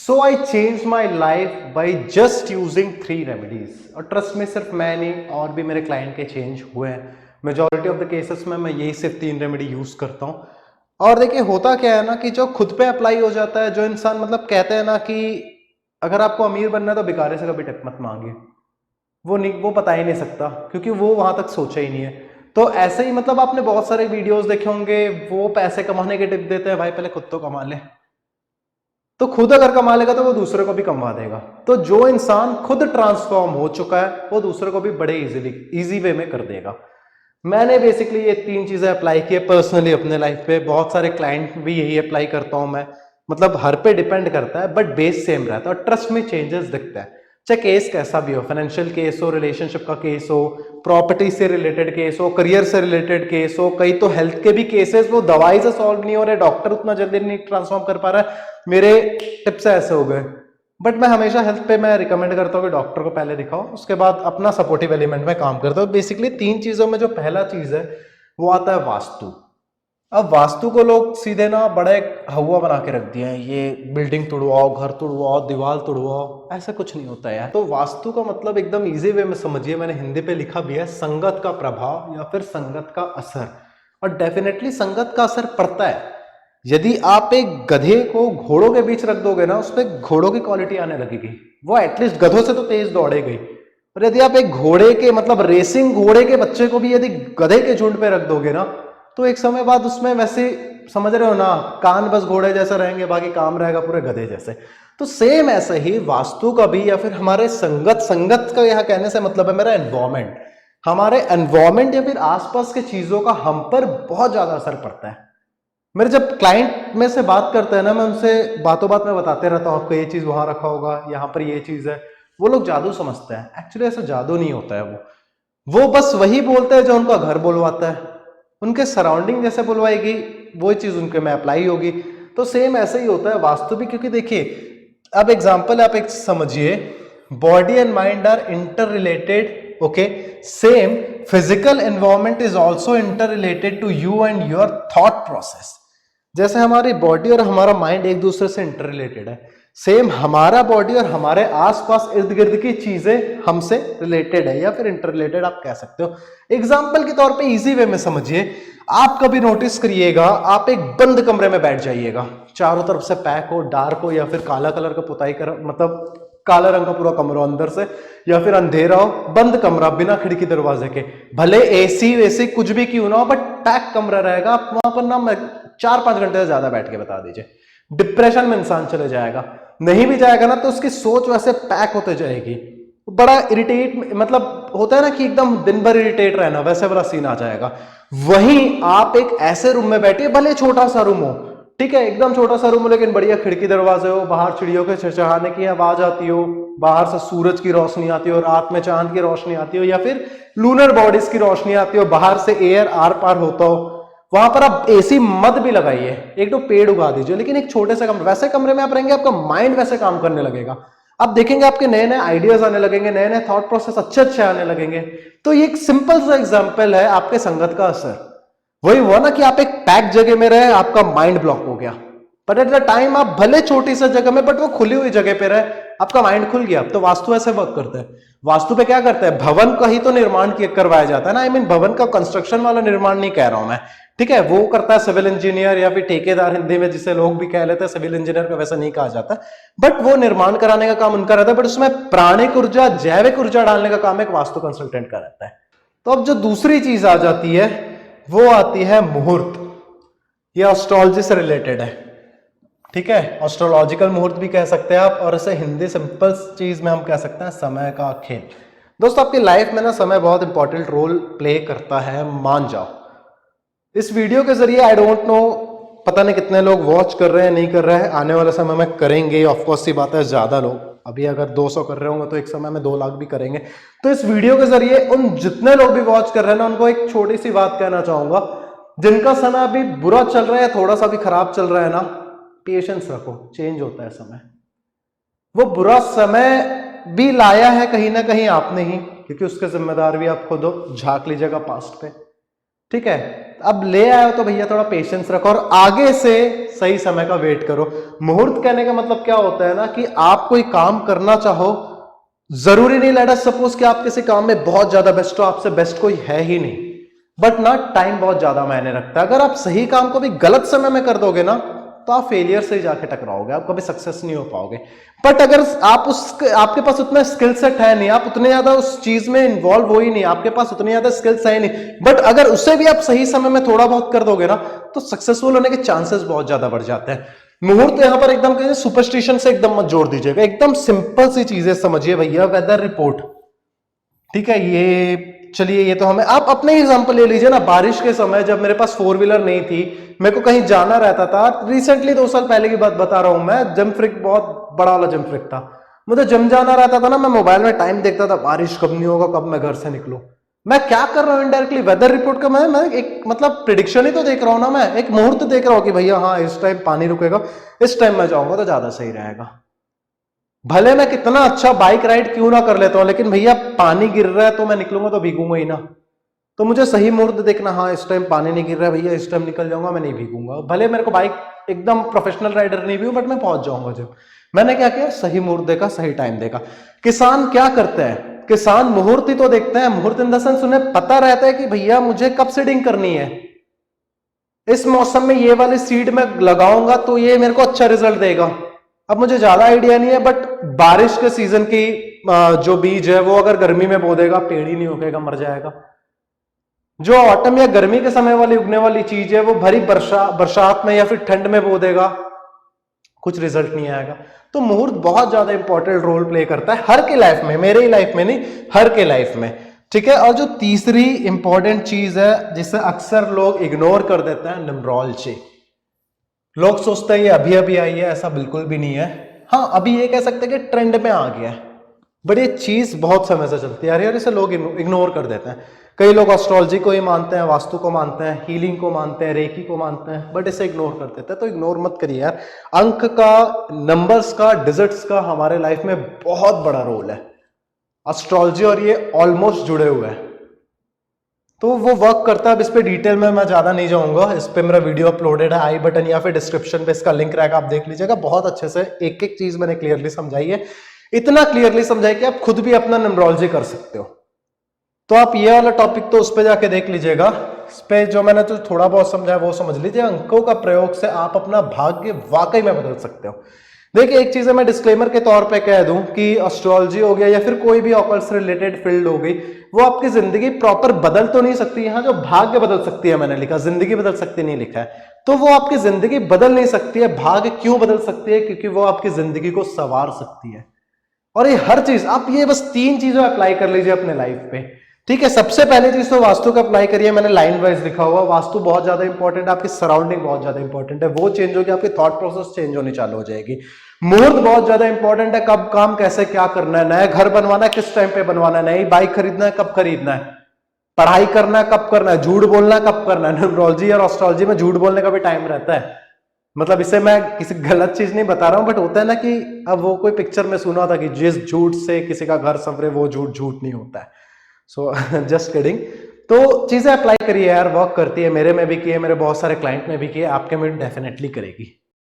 So I change my life by just using 3 remedies. और trust में सिर्फ मैं नहीं और भी मेरे क्लाइंट के चेंज हुए हैं। मेजोरिटी ऑफ द केसेस में मैं यही सिर्फ 3 रेमेडी यूज करता हूँ। और देखिए होता क्या है ना कि जो खुद पे अप्लाई हो जाता है, जो इंसान मतलब कहते हैं ना कि अगर आपको अमीर बनना है तो भिखारी से कभी टिप मत मांगिए। वो नहीं, वो बता ही नहीं सकता क्योंकि वो वहां तक सोचा ही नहीं है। तो ऐसे ही मतलब आपने बहुत सारे वीडियोस देखे होंगे, वो पैसे कमाने के टिप देते हैं, भाई पहले खुद तो कमा ले। तो खुद अगर कमा लेगा तो वो दूसरे को भी कमा देगा। तो जो इंसान खुद ट्रांसफॉर्म हो चुका है वो दूसरे को भी बड़े इजी वे में कर देगा। मैंने बेसिकली ये 3 चीजें अप्लाई की है पर्सनली अपने लाइफ पे। बहुत सारे क्लाइंट भी यही अप्लाई करता हूं मैं। मतलब हर पे डिपेंड करता है बट बेस सेम रहता है और ट्रस्ट में चेंजेस दिखता है। चाहे केस कैसा भी हो, फाइनेंशियल केस हो, रिलेशनशिप का केस हो, प्रॉपर्टी से रिलेटेड केस हो, करियर से रिलेटेड केस हो, कई तो हेल्थ के भी केसेस वो दवाई से सॉल्व नहीं हो रहे, डॉक्टर उतना जल्दी नहीं ट्रांसफॉर्म कर पा रहा है, मेरे टिप्स ऐसे हो गए। बट मैं हमेशा हेल्थ पे मैं रिकमेंड करता हूँ कि डॉक्टर को पहले दिखाओ, उसके बाद अपना सपोर्टिव एलिमेंट में काम करता हूँ। बेसिकली 3 चीजों में जो पहला चीज है वो आता है वास्तु। अब वास्तु को लोग सीधे ना बड़ा एक हवा बना के रख दिया है, ये बिल्डिंग तुड़वाओ, घर तुड़वाओ, दीवार तुड़वाओ। ऐसा कुछ नहीं होता यार। तो वास्तु का मतलब एकदम इजी वे में समझिए, मैंने हिंदी पे लिखा भी है, संगत का प्रभाव या फिर संगत का असर। और डेफिनेटली संगत का असर पड़ता है। यदि आप एक गधे को घोड़ों के बीच रख दोगे ना, उस पर घोड़ों की क्वालिटी आने लगेगी, वो एटलीस्ट गधों से तो तेज दौड़ेगी। और यदि आप एक घोड़े के मतलब रेसिंग घोड़े के बच्चे को भी यदि गधे के झुंड पे रख दोगे ना, तो एक समय बाद उसमें वैसे समझ रहे हो ना, कान बस घोड़े जैसे रहेंगे, बाकी काम रहेगा पूरे गधे जैसे। तो सेम ऐसे ही वास्तु का भी या फिर हमारे संगत का यहाँ कहने से मतलब है मेरा एनवायरमेंट। हमारे एनवायरमेंट या फिर आसपास के चीजों का हम पर बहुत ज्यादा असर पड़ता है। मेरे जब क्लाइंट में से बात करते हैं ना, मैं उनसे बातों बात में बताते रहता हूँ आपको ये चीज वहां रखा होगा, यहाँ पर ये चीज है। वो लोग जादू समझते हैं, एक्चुअली ऐसा जादू नहीं होता है। वो बस वही बोलते हैं जो उनका घर बोलवाता है, उनके सराउंडिंग जैसे बुलवाएगी वो चीज उनके में अप्लाई होगी। तो सेम ऐसे ही होता है वास्तु भी। क्योंकि देखिए अब एग्जांपल आप एक समझिए, body and mind are interrelated, okay. Same physical environment is also interrelated to you and your thought process. जैसे हमारी बॉडी और हमारा माइंड एक दूसरे से इंटर रिलेटेड है, सेम हमारा बॉडी और हमारे आसपास इर्द गिर्द की चीजें हमसे रिलेटेड है या फिर इंटर रिलेटेड आप कह सकते हो। एग्जाम्पल के तौर पे इजी वे में समझिए, आप कभी नोटिस करिएगा, आप एक बंद कमरे में बैठ जाइएगा, चारों तरफ से पैक हो, डार्क हो, या फिर काला कलर का पुताई कर मतलब काला रंग का पूरा कमरा अंदर से, या फिर अंधेरा हो, बंद कमरा बिना खिड़की दरवाजे के, भले एसी वैसी कुछ भी क्यों ना हो बट पैक कमरा रहेगा, आप वहां पर ना 4-5 घंटे से ज्यादा बैठ के बता दीजिए, डिप्रेशन में इंसान चले जाएगा। नहीं भी जाएगा ना तो उसकी सोच वैसे पैक होते जाएगी, बड़ा इरिटेट मतलब होता है ना कि एकदम दिन भर इरिटेट रहना, वैसे वाला सीन आ जाएगा। वहीं आप एक ऐसे रूम में बैठिए, भले छोटा सा रूम हो, ठीक है, एकदम छोटा सा रूम हो, लेकिन बढ़िया खिड़की दरवाजे हो, बाहर चिड़ियों के चहचहाने की आवाज आती हो, बाहर से सूरज की रोशनी आती हो, रात में चांद की रोशनी आती हो, या फिर लूनर बॉडीज की रोशनी आती हो, बाहर से एयर आर पार होता हो, वहां पर आप एसी मत भी लगाइए, एक तो पेड़ उगा दीजिए, लेकिन एक छोटे से कमरे, वैसे कमरे में आप रहेंगे, आपका माइंड वैसे काम करने लगेगा। आप देखेंगे आपके नए नए आइडियाज आने लगेंगे, नए नए थॉट प्रोसेस अच्छे अच्छे आने लगेंगे। तो ये एक सिंपल सा एग्जांपल है आपके संगत का असर। वही हुआ ना कि आप एक पैक जगह में रहे, आपका माइंड ब्लॉक हो गया, बट एट द टाइम आप भले छोटी सी जगह में बट वो खुली हुई जगह पे रहे, आपका माइंड खुल गया। तो वास्तु ऐसे वर्क करता है। वास्तु पे क्या करता है, भवन का ही तो निर्माण करवाया जाता है ना, आई मीन भवन का कंस्ट्रक्शन वाला निर्माण नहीं कह रहा हूं मैं, ठीक है, वो करता है सिविल इंजीनियर या फिर ठेकेदार, हिंदी में जिसे लोग भी कह लेते हैं, सिविल इंजीनियर का वैसा नहीं कहा जाता, बट वो निर्माण कराने का काम उनका रहता है, बट उसमें प्राणिक ऊर्जा, जैविक ऊर्जा डालने का काम एक वास्तु कंसल्टेंट का रहता है। तो अब जो दूसरी चीज आ जाती है वो आती है मुहूर्त। ये एस्ट्रोलॉजी से रिलेटेड है, ठीक है, एस्ट्रोलॉजिकल मुहूर्त भी कह सकते हैं आप, और इसे हिंदी सिंपल चीज में हम कह सकते हैं समय का खेल। दोस्तों आपकी लाइफ में ना समय बहुत इंपॉर्टेंट रोल प्ले करता है, मान जाओ। इस वीडियो के जरिए आई डोंट नो पता नहीं कितने लोग वॉच कर रहे हैं, नहीं कर रहे हैं, आने वाले समय में करेंगे, ऑफकोर्स सी बात है, ज्यादा लोग, अभी अगर 200 कर रहे होंगे तो एक समय में 2 लाख भी करेंगे। तो इस वीडियो के जरिए उन जितने लोग भी वॉच कर रहे हैं ना, उनको एक छोटी सी बात कहना चाहूंगा, जिनका समय अभी बुरा चल रहा है, थोड़ा सा भी खराब चल रहा है ना, पेशेंस रखो, चेंज होता है समय। वो बुरा समय भी लाया है कहीं ना कहीं आपने ही, क्योंकि उसके जिम्मेदार भी आप खुद हो, झांक लीजिएगा पास्ट पे, ठीक है, अब ले आए हो तो भैया थोड़ा पेशेंस रखो और आगे से सही समय का वेट करो। मुहूर्त कहने का मतलब क्या होता है ना कि आप कोई काम करना चाहो, जरूरी नहीं लेट अस सपोज कि आप किसी काम में बहुत ज्यादा बेस्ट हो, आपसे बेस्ट कोई है ही नहीं, बट ना टाइम बहुत ज्यादा मायने रखता है। अगर आप सही काम को भी गलत समय में कर दोगे ना तो आप फेलियर से ही जाके टकराओगे, आप कभी सक्सेस नहीं हो पाओगे। बट अगर आप आपके पास उतना स्किल सेट है नहीं, आप उतने ज्यादा उस चीज में इन्वॉल्व हो ही नहीं, आपके पास उतनी ज्यादा स्किल्स है नहीं, बट अगर उसे भी आप सही समय में थोड़ा बहुत कर दोगे ना तो सक्सेसफुल होने के चांसेस बहुत ज्यादा बढ़ जाते हैं। मुहूर्त यहां पर एकदम कहीं सुपरस्टिशन से एकदम मत जोड़ दीजिएगा, एकदम सिंपल सी चीजें समझिए भैया। वेदर रिपोर्ट, ठीक है, ये चलिए ये तो हमें, आप अपने एग्जांपल ले लीजिए ना। बारिश के समय जब मेरे पास 4 व्हीलर नहीं थी, मेरे को कहीं जाना रहता था, रिसेंटली 2 साल पहले की बात बता रहा हूं मैं, जमफ्रिक बहुत बड़ा वाला जमफ्रिक था, मुझे जम जाना रहता था ना, मैं मोबाइल में टाइम देखता था बारिश कब नहीं होगा, कब मैं घर से निकलूं। मैं क्या कर रहा हूं इनडायरेक्टली, वेदर रिपोर्ट का मैं एक मतलब प्रिडिक्शन ही तो देख रहा हूं ना, मैं एक मुहूर्त देख रहा हूं कि भैया हाँ इस टाइम पानी रुकेगा, इस टाइम मैं जाऊंगा तो ज्यादा सही रहेगा। भले मैं कितना अच्छा बाइक राइड क्यों ना कर लेता हूं, लेकिन भैया पानी गिर रहा है तो मैं निकलूंगा तो भीगूंगा ही ना। तो मुझे सही मुहूर्त देखना, हाँ इस टाइम पानी नहीं गिर रहा है भैया, इस टाइम निकल जाऊंगा, मैं नहीं भीगूंगा। भले मेरे को बाइक एकदम प्रोफेशनल राइडर नहीं भी हूं, बट मैं पहुंच जाऊंगा। जब मैंने क्या किया, सही मुहूर्त देखा, सही टाइम देखा। किसान क्या करते हैं, किसान मुहूर्त ही तो देखते हैं। मुहूर्त इन द सेंस उन्हें पता रहता है कि भैया मुझे कब सीडिंग करनी है, इस मौसम में ये वाली सीड में लगाऊंगा तो ये मेरे को अच्छा रिजल्ट देगा। अब मुझे ज्यादा आइडिया नहीं है, बट बारिश के सीजन की जो बीज है वो अगर गर्मी में बो देगा, पेड़ ही नहीं उगेगा, मर जाएगा। जो ऑटम या गर्मी के समय वाली उगने वाली चीज है वो भरी बरसात में या फिर ठंड में बो देगा, कुछ रिजल्ट नहीं आएगा। तो मुहूर्त बहुत ज्यादा इंपॉर्टेंट रोल प्ले करता है हर के लाइफ में, मेरे ही लाइफ में नहीं, हर के लाइफ में, ठीक है। और जो तीसरी इंपॉर्टेंट चीज है जिसे अक्सर लोग इग्नोर कर देते हैं, न्यूमरोलॉजी। लोग सोचते हैं ये अभी अभी आई है, ऐसा बिल्कुल भी नहीं है। हाँ अभी ये कह सकते हैं कि ट्रेंड में आ गया है, बट ये चीज बहुत समय से चलती है यार, इसे लोग इग्नोर कर देते हैं। कई लोग एस्ट्रोलॉजी को ही मानते हैं, वास्तु को मानते हैं, हीलिंग को मानते हैं, रेकी को मानते हैं, बट इसे इग्नोर कर देते हैं। तो इग्नोर मत करिए यार, अंक का, नंबर्स का, डिजिट्स का हमारे लाइफ में बहुत बड़ा रोल है। एस्ट्रोलॉजी और ये ऑलमोस्ट जुड़े हुए हैं, तो वो वर्क करता है। अब इस पे डिटेल में मैं ज्यादा नहीं जाऊंगा, इस पे मेरा वीडियो अपलोडेड है, आई बटन या फिर डिस्क्रिप्शन पे इसका लिंक रहेगा, आप देख लीजिएगा। बहुत अच्छे से एक एक चीज मैंने क्लियरली समझाई है, इतना क्लियरली समझाई कि आप खुद भी अपना न्यूमरोलॉजी कर सकते हो। तो आप ये वाला टॉपिक तो उस पे जाके देख लीजिएगा, इस पे जो मैंने तो थोड़ा बहुत समझाया वो समझ लीजिए। अंकों का प्रयोग से आप अपना भाग्य वाकई में बदल सकते हो। देखिए एक चीज है, मैं डिस्क्लेमर के तौर पे कह दूं कि एस्ट्रोलॉजी हो गया या फिर कोई भी ऑकल्ट से रिलेटेड फील्ड हो गई, वो आपकी जिंदगी प्रॉपर बदल तो नहीं सकती। यहां जो भाग्य बदल सकती है मैंने लिखा, जिंदगी बदल सकती नहीं लिखा है, तो वो आपकी जिंदगी बदल नहीं सकती है। भाग्य क्यों बदल सकती है, क्योंकि वो आपकी जिंदगी को संवार सकती है। और ये हर चीज, आप ये बस 3 चीजें अप्लाई कर लीजिए अपने लाइफ पे, ठीक है। सबसे पहले चीज तो वास्तु का अप्लाई करिए, मैंने लाइन वाइज लिखा हुआ, वास्तु बहुत ज्यादा इंपॉर्टेंट है, आपकी सराउंडिंग बहुत ज्यादा इंपॉर्टेंट है, वो चेंज होगी, आपकी थॉट प्रोसेस चेंज होनी चालू हो जाएगी। मुहूर्त बहुत ज्यादा इंपॉर्टेंट है, कब काम कैसे क्या करना है, नया घर बनवाना है किस टाइम पे बनवाना है, नई बाइक खरीदना है कब खरीदना है, पढ़ाई करना है कब करना है, झूठ बोलना है कब करना है। न्यूमरोलॉजी और एस्ट्रोलॉजी में झूठ बोलने का भी टाइम रहता है। मतलब इसे मैं किसी गलत चीज नहीं बता रहा हूं, बट होता है ना कि अब वो कोई पिक्चर में सुना था कि जिस झूठ से किसी का घर संवरे वो झूठ झूठ नहीं होता है। So just kidding. तो चीजें अप्लाई करिए यार, वर्क करती है, मेरे में भी किए, मेरे बहुत सारे क्लाइंट में भी किए, आपके में डेफिनेटली करेगी।